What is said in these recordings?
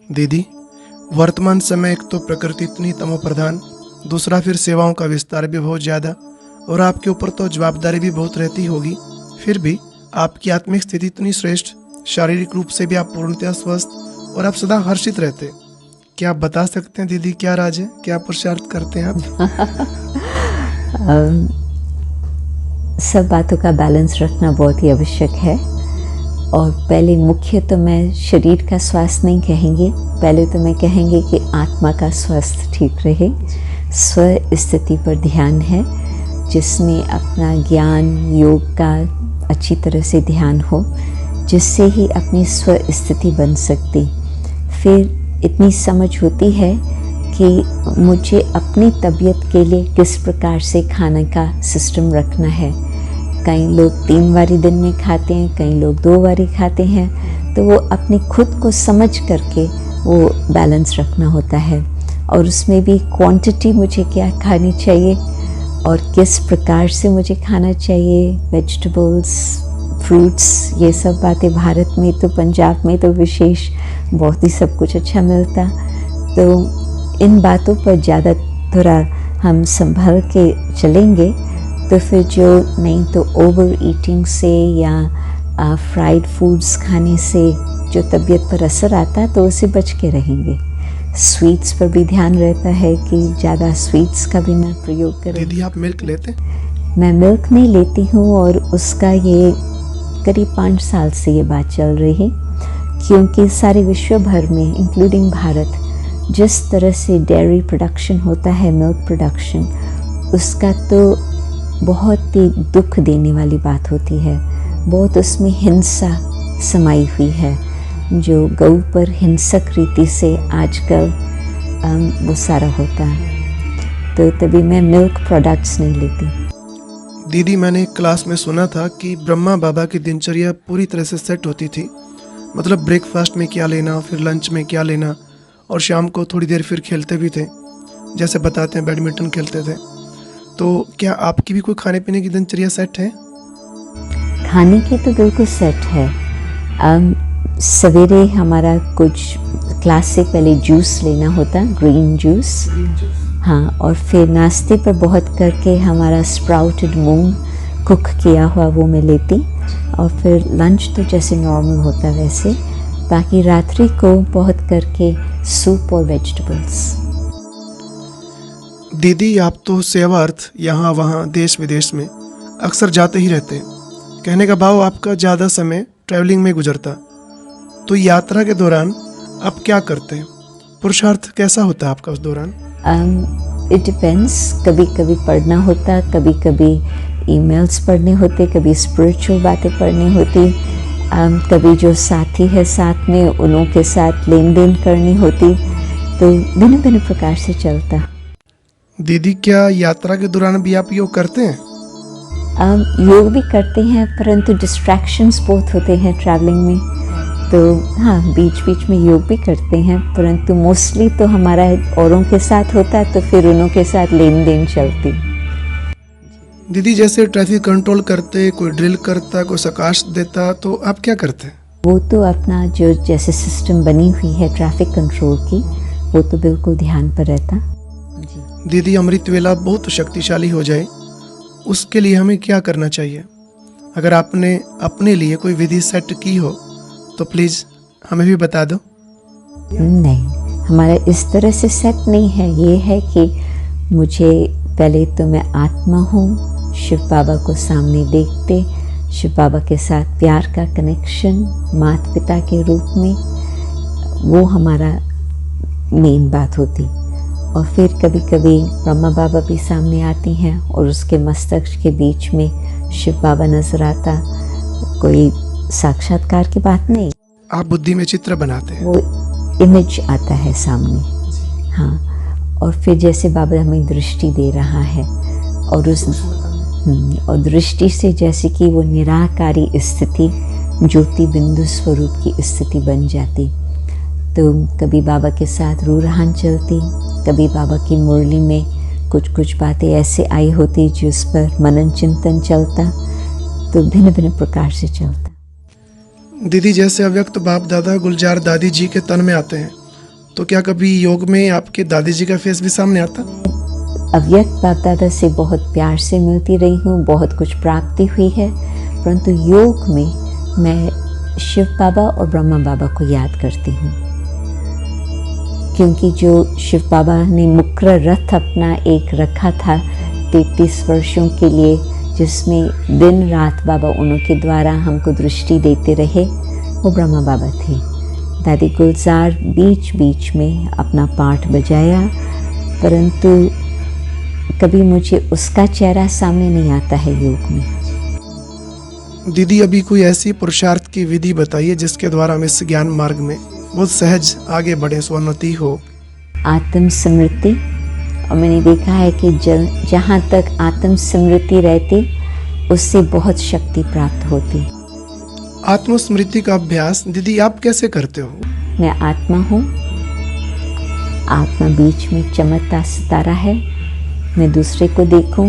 दीदी, वर्तमान समय एक तो प्रकृति इतनी तमोप्रधान, दूसरा फिर सेवाओं का विस्तार भी बहुत ज़्यादा और आपके ऊपर तो जवाबदारी भी बहुत रहती होगी। फिर भी आपकी आत्मिक स्थिति इतनी श्रेष्ठ, शारीरिक रूप से भी आप पूर्णतः स्वस्थ और आप सदा हर्षित रहते। क्या आप बता सकते हैं दीदी, क्या राज है, क्या पुरुषार्थ करते हैं आप? सब बातों का बैलेंस रखना बहुत ही आवश्यक है। और पहले मुख्य तो मैं शरीर का स्वास्थ्य नहीं कहेंगे, पहले तो मैं कहेंगे कि आत्मा का स्वास्थ्य ठीक रहे। स्व स्थिति पर ध्यान है, जिसमें अपना ज्ञान योग का अच्छी तरह से ध्यान हो, जिससे ही अपनी स्व स्थिति बन सकती। फिर इतनी समझ होती है कि मुझे अपनी तबीयत के लिए किस प्रकार से खाने का सिस्टम रखना है। कई लोग 3 बारी दिन में खाते हैं, कई लोग 2 बारी खाते हैं, तो वो अपनी खुद को समझ करके वो बैलेंस रखना होता है। और उसमें भी क्वांटिटी मुझे क्या खानी चाहिए और किस प्रकार से मुझे खाना चाहिए, वेजिटेबल्स, फ्रूट्स, ये सब बातें भारत में तो, पंजाब में तो विशेष बहुत ही सब कुछ अच्छा मिलता। तो इन बातों पर ज़्यादा थोड़ा हम संभल के चलेंगे तो फिर जो नहीं तो ओवर ईटिंग से या फ्राइड फूड्स खाने से जो तबीयत पर असर आता है तो उससे बच के रहेंगे। स्वीट्स पर भी ध्यान रहता है कि ज़्यादा स्वीट्स का भी ना प्रयोग करें। दीदी, आप मिल्क लेते? मैं मिल्क नहीं लेती हूँ और उसका ये करीब 5 साल से ये बात चल रही है, क्योंकि सारे विश्व भर में इंक्लूडिंग भारत जिस तरह से डेयरी प्रोडक्शन होता है, मिल्क प्रोडक्शन, उसका तो बहुत ही दुख देने वाली बात होती है। बहुत उसमें हिंसा समाई हुई है, जो गऊ पर हिंसक रीति से आजकल वो सारा होता है। तो तभी मैं मिल्क प्रोडक्ट्स नहीं लेती। दीदी, मैंने एक क्लास में सुना था कि ब्रह्मा बाबा की दिनचर्या पूरी तरह से सेट होती थी। मतलब ब्रेकफास्ट में क्या लेना, फिर लंच में क्या लेना, और शाम को थोड़ी देर फिर खेलते भी थे, जैसे बताते हैं बैडमिंटन खेलते थे। तो क्या आपकी भी कोई खाने पीने की दिनचर्या सेट है? खाने की तो बिल्कुल सेट है। सवेरे हमारा कुछ क्लास से पहले जूस लेना होता, ग्रीन जूस। हाँ, और फिर नाश्ते पर बहुत करके हमारा स्प्राउटेड मूंग कुक किया हुआ वो मैं लेती। और फिर लंच तो जैसे नॉर्मल होता वैसे। बाकी रात्रि को बहुत करके सूप और वेजिटेबल्स। दीदी, आप तो सेवार्थ यहाँ वहाँ देश विदेश में अक्सर जाते ही रहते हैं। कहने का भाव आपका ज़्यादा समय ट्रैवलिंग में गुजरता। तो यात्रा के दौरान आप क्या करते हैं? पुरुषार्थ कैसा होता है आपका उस दौरान? It depends. कभी कभी पढ़ना होता, कभी कभी ईमेल्स पढ़ने होते, कभी स्पिरिचुअल बातें पढ़नी होती, कभी जो साथी है साथ में उन्हों के साथ लेन देन करनी होती। तो भिन्न भिन्न प्रकार से चलता। दीदी, क्या यात्रा के दौरान भी आप योग करते हैं? योग भी करते हैं, परंतु डिस्ट्रैक्शंस बहुत होते हैं ट्रैवलिंग में। तो हाँ, बीच बीच में योग भी करते हैं, परंतु मोस्टली तो हमारा औरों के साथ होता है, तो फिर उन्हों के साथ लेन देन चलती। दीदी, जैसे ट्रैफिक कंट्रोल करते, कोई ड्रिल करता, कोई सकाश देता, तो आप क्या करते? वो तो अपना जो जैसे सिस्टम बनी हुई है ट्रैफिक कंट्रोल की, वो तो बिल्कुल ध्यान पर रहता। दीदी, अमृत वेला बहुत शक्तिशाली हो जाए, उसके लिए हमें क्या करना चाहिए? अगर आपने अपने लिए कोई विधि सेट की हो तो प्लीज़ हमें भी बता दो। नहीं, हमारा इस तरह से सेट नहीं है। ये है कि मुझे पहले तो मैं आत्मा हूँ, शिव बाबा को सामने देखते, शिव बाबा के साथ प्यार का कनेक्शन माता पिता के रूप में, वो हमारा मेन बात होती। और फिर कभी कभी ब्रह्मा बाबा भी सामने आती हैं और उसके मस्तक के बीच में शिव बाबा नजर आता। कोई साक्षात्कार की बात नहीं, आप बुद्धि में चित्र बनाते हैं, वो इमेज आता है सामने। हाँ, और फिर जैसे बाबा हमें दृष्टि दे रहा है और उस और दृष्टि से जैसे कि वो निराकारी स्थिति, ज्योति बिंदु स्वरूप की स्थिति बन जाती। तो कभी बाबा के साथ रूहान चलती, कभी बाबा की मुरली में कुछ बातें ऐसे आई होती जिस पर मनन चिंतन चलता। तो भिन्न भिन्न प्रकार से चलता। दीदी, जैसे अव्यक्त बाप दादा गुलजार दादी जी के तन में आते हैं तो क्या कभी योग में आपके दादी जी का फेस भी सामने आता? अव्यक्त बाप दादा से बहुत प्यार से मिलती रही हूँ, बहुत कुछ प्राप्ति हुई है, परंतु योग में मैं शिव बाबा और ब्रह्मा बाबा को याद करती हूँ, क्योंकि जो शिव बाबा ने मुक्र रथ अपना एक रखा था 33 वर्षों के लिए, जिसमें दिन रात बाबा उनके द्वारा हमको दृष्टि देते रहे, वो ब्रह्मा बाबा थे। दादी गुलजार बीच बीच में अपना पाठ बजाया, परंतु कभी मुझे उसका चेहरा सामने नहीं आता है योग में। दीदी अभी कोई ऐसी पुरुषार्थ की विधि बताइए जिसके द्वारा हम इस ज्ञान मार्ग में बहुत सहज आगे बढ़े, स्वोन्नति हो। आत्म स्मृति, और मैंने देखा है कि जहाँ तक आत्म स्मृति रहती उससे बहुत शक्ति प्राप्त होती। आत्मस्मृति का अभ्यास दीदी आप कैसे करते हो? मैं आत्मा हूँ, आत्मा बीच में चमकता सितारा है। मैं दूसरे को देखूं,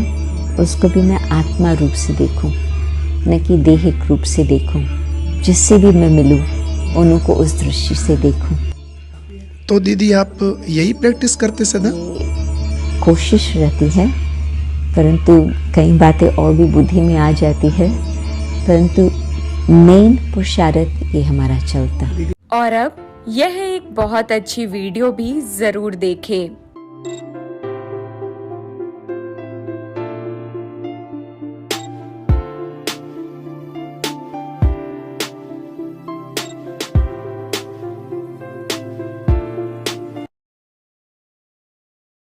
उसको भी मैं आत्मा रूप से देखूं, न कि देहिक रूप से देखूं। जिससे भी मैं मिलूं उनको उस दृष्टि से देखूं। तो दीदी आप यही प्रैक्टिस करते सदा? कोशिश रहती है, परंतु कई बातें और भी बुद्धि में आ जाती है, परंतु मेन पुरुषार्थ ये हमारा चलता। और अब यह एक बहुत अच्छी वीडियो भी जरूर देखें।